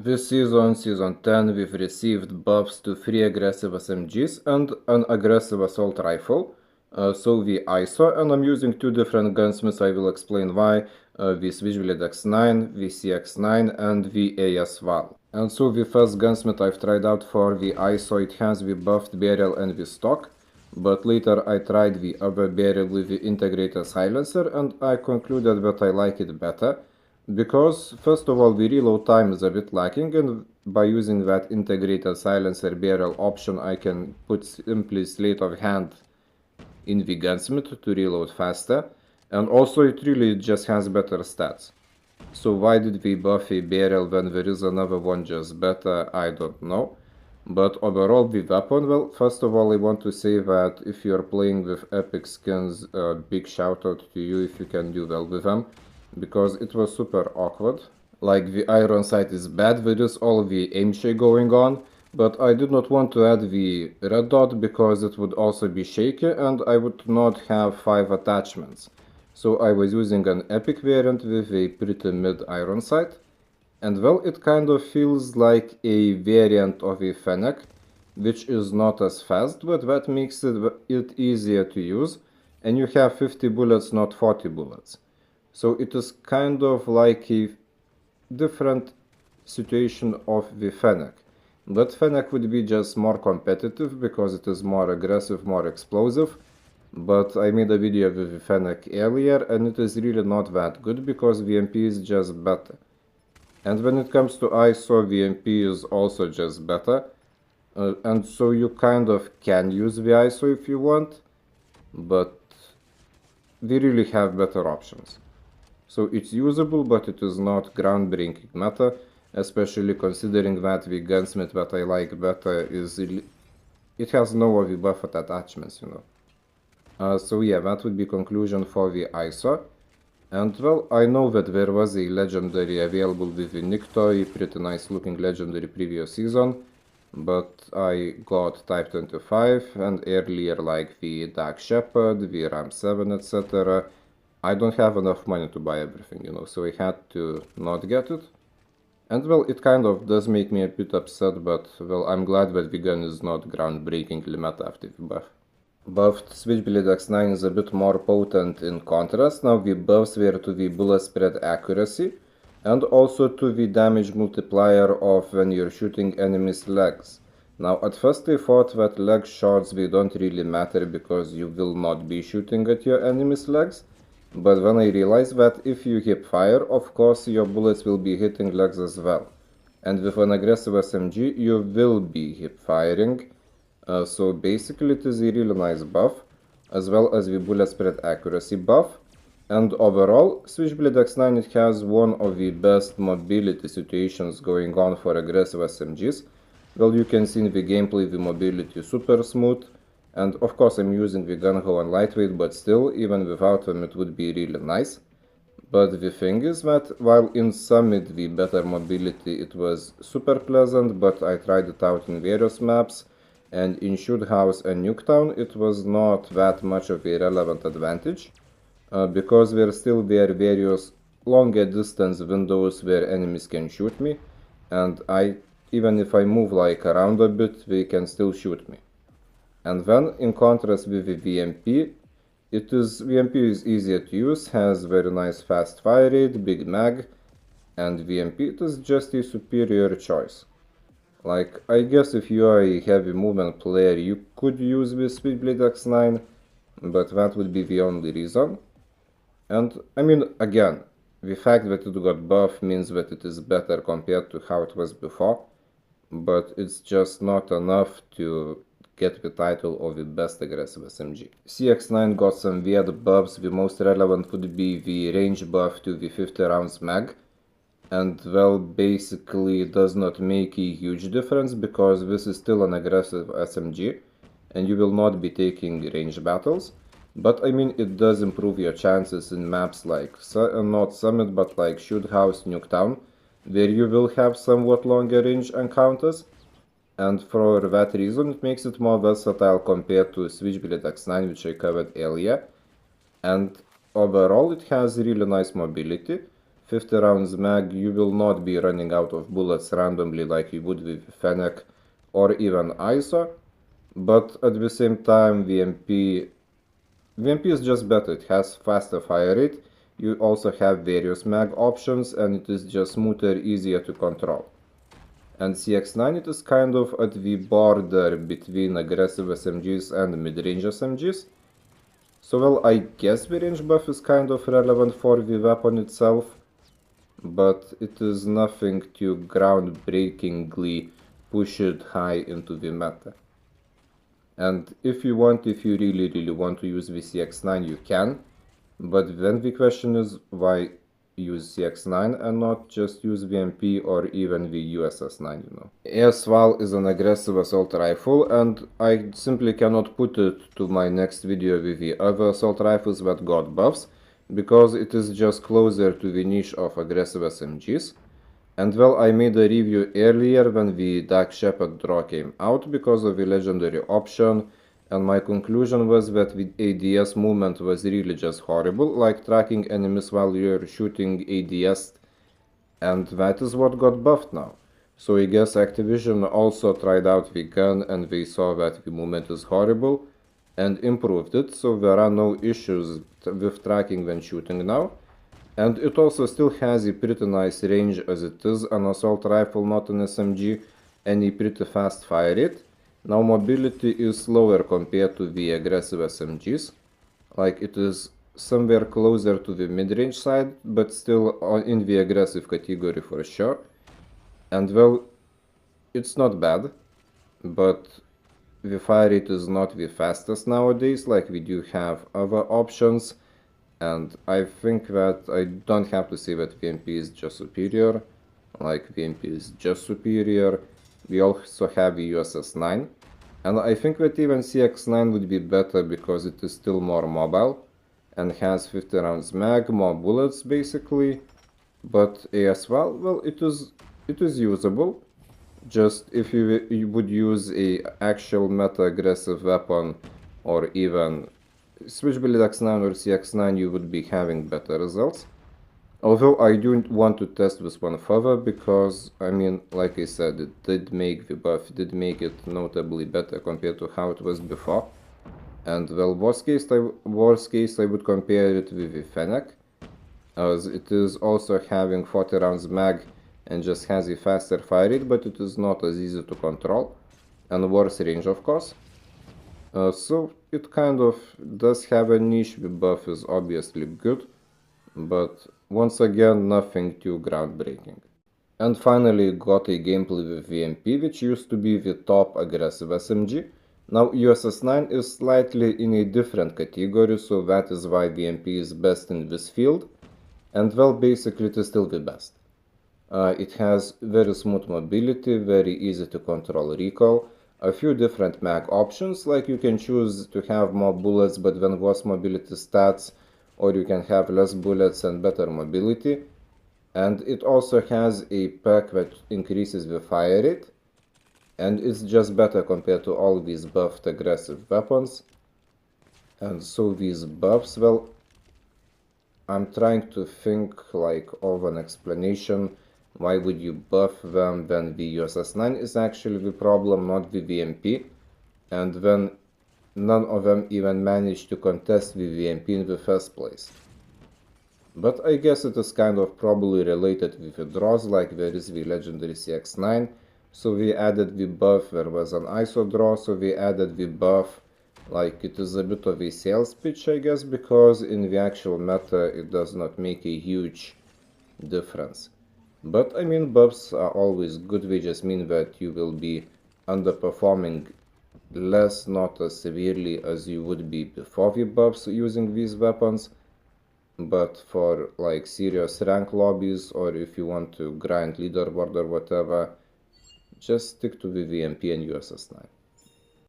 This season, Season 10, we've received buffs to 3 aggressive SMGs and an aggressive assault rifle. So the ISO, and I'm using 2 different gunsmiths, I will explain why, the Switchblade X9, the CX9 and the AS Val. And so the first gunsmith I've tried out for the ISO, it has the buffed barrel and the stock, but later I tried the other barrel with the integrated silencer and I concluded that I like it better. Because, first of all, the reload time is a bit lacking, and by using that integrated silencer barrel option, I can put simply sleight of hand in the gunsmith to reload faster, and also it really just has better stats. So why did we buff a barrel when there is another one just better, I don't know. But overall, the weapon, well, first of all, I want to say that if you're playing with epic skins, big shout out to you if you can do well with them. Because it was super awkward. Like, the iron sight is bad, there is all the aim shake going on, but I did not want to add the red dot because it would also be shaky and I would not have 5 attachments. So I was using an epic variant with a pretty mid iron sight, and well, it kind of feels like a variant of a Fennec, which is not as fast, but that makes it easier to use, and you have 50 bullets, not 40 bullets. So it is kind of like a different situation of the Fennec. But Fennec would be just more competitive because it is more aggressive, more explosive. But I made a video with the Fennec earlier and it is really not that good because VMP is just better. And when it comes to ISO, VMP is also just better. And so you kind of can use the ISO if you want, but we really have better options. So it's usable, but it is not groundbreaking meta, especially considering that the gunsmith that I like better is it has no of the buffed attachments, you know. So yeah, that would be conclusion for the ISO. And well, I know that there was a legendary available with the Nikto, a pretty nice looking legendary previous season, but I got Type 25 and earlier like the Dark Shepherd, the Ram 7, etc. I don't have enough money to buy everything, you know, so I had to not get it. And well, it kind of does make me a bit upset, but well, I'm glad that the gun is not groundbreakingly meta after the buff. Buffed Switchblade X9 is a bit more potent in contrast. Now the buffs were to the bullet spread accuracy and also to the damage multiplier of when you're shooting enemies' legs. Now at first I thought that leg shots they don't really matter because you will not be shooting at your enemies' legs. But when I realized that if you hip fire, of course your bullets will be hitting legs as well. And with an aggressive SMG you will be hip firing. So basically it is a really nice buff, as well as the bullet spread accuracy buff. And overall, Switchblade X9 it has one of the best mobility situations going on for aggressive SMGs. Well, you can see in the gameplay the mobility is super smooth. And of course I'm using the gung-ho and lightweight, but still, even without them it would be really nice. But the thing is that while in Summit the better mobility it was super pleasant, but I tried it out in various maps, and in Shoot House and Nuketown it was not that much of a relevant advantage, because there still were various longer distance windows where enemies can shoot me, and even if I move like around a bit, they can still shoot me. And then, in contrast with the VMP, VMP is easier to use, has very nice fast fire rate, big mag, and VMP it is just a superior choice. Like, I guess if you are a heavy movement player, you could use the Switchblade X9, but that would be the only reason. And, I mean, again, the fact that it got buff means that it is better compared to how it was before, but it's just not enough to get the title of the best aggressive SMG. CX9 got some weird buffs. The most relevant would be the range buff to the 50 rounds mag, and well, basically it does not make a huge difference because this is still an aggressive SMG and you will not be taking range battles. But I mean, it does improve your chances in maps like, not Summit, but like Shoot House, Nuketown, where you will have somewhat longer range encounters. And for that reason it makes it more versatile compared to Switchblade X9, which I covered earlier. And overall it has really nice mobility. 50 rounds mag, you will not be running out of bullets randomly like you would with Fennec or even ISO, but at the same time VMP is just better. It has faster fire rate, you also have various mag options, and it is just smoother, easier to control. And CX9, it is kind of at the border between aggressive SMGs and mid-range SMGs. So well, I guess the range buff is kind of relevant for the weapon itself, but it is nothing to groundbreakingly push it high into the meta. And if you really want to use the CX9, you can, but then the question is, why use CX9 and not just use VMP or even the USS9, you know. ASVAL is an aggressive assault rifle, and I simply cannot put it to my next video with the other assault rifles that got buffs, because it is just closer to the niche of aggressive SMGs. And well, I made a review earlier when the Dark Shepherd draw came out because of the legendary option, and my conclusion was that the ADS movement was really just horrible, like tracking enemies while you're shooting ADS, and that is what got buffed now. So I guess Activision also tried out the gun and they saw that the movement is horrible and improved it, so there are no issues with tracking when shooting now. And it also still has a pretty nice range as it is an assault rifle, not an SMG, and a pretty fast fire rate. Now mobility is slower compared to the aggressive SMGs, like it is somewhere closer to the mid-range side, but still in the aggressive category for sure. And well, it's not bad, but the fire rate is not the fastest nowadays, like we do have other options, and I think that I don't have to say that VMP is just superior, like VMP is just superior. We also have the USS9, and I think that even CX9 would be better because it is still more mobile and has 50 rounds mag, more bullets basically. But ASVAL, well, it is usable. Just if you would use a actual meta aggressive weapon, or even Switchblade X9 or CX9, you would be having better results. Although I do want to test this one further because, I mean, like I said, it did make the buff, did make it notably better compared to how it was before. And well, worst case I would compare it with the Fennec, as it is also having 40 rounds mag and just has a faster fire rate, but it is not as easy to control, and worse range of course. So it kind of does have a niche. The buff is obviously good, but once again, nothing too groundbreaking. And finally got a gameplay with VMP, which used to be the top aggressive SMG. Now USS9 is slightly in a different category, so that is why VMP is best in this field, and well, basically it is still the best. It has very smooth mobility, very easy to control recoil, a few different mag options, like you can choose to have more bullets but then worse mobility stats, or you can have less bullets and better mobility. And it also has a perk that increases the fire rate, and it's just better compared to all these buffed aggressive weapons. And so these buffs, well, I'm trying to think like of an explanation. Why would you buff them when the USS9 is actually the problem, not the VMP, and when none of them even managed to contest the VMP in the first place? But I guess it is kind of probably related with the draws, like there is the legendary CX9, so we added the buff, there was an ISO draw, so we added the buff, like it is a bit of a sales pitch I guess, because in the actual meta it does not make a huge difference. But I mean, buffs are always good, they just mean that you will be underperforming less, not as severely as you would be before the buffs using these weapons. But for like serious rank lobbies, or if you want to grind leaderboard or whatever, just stick to the VMP and USS9.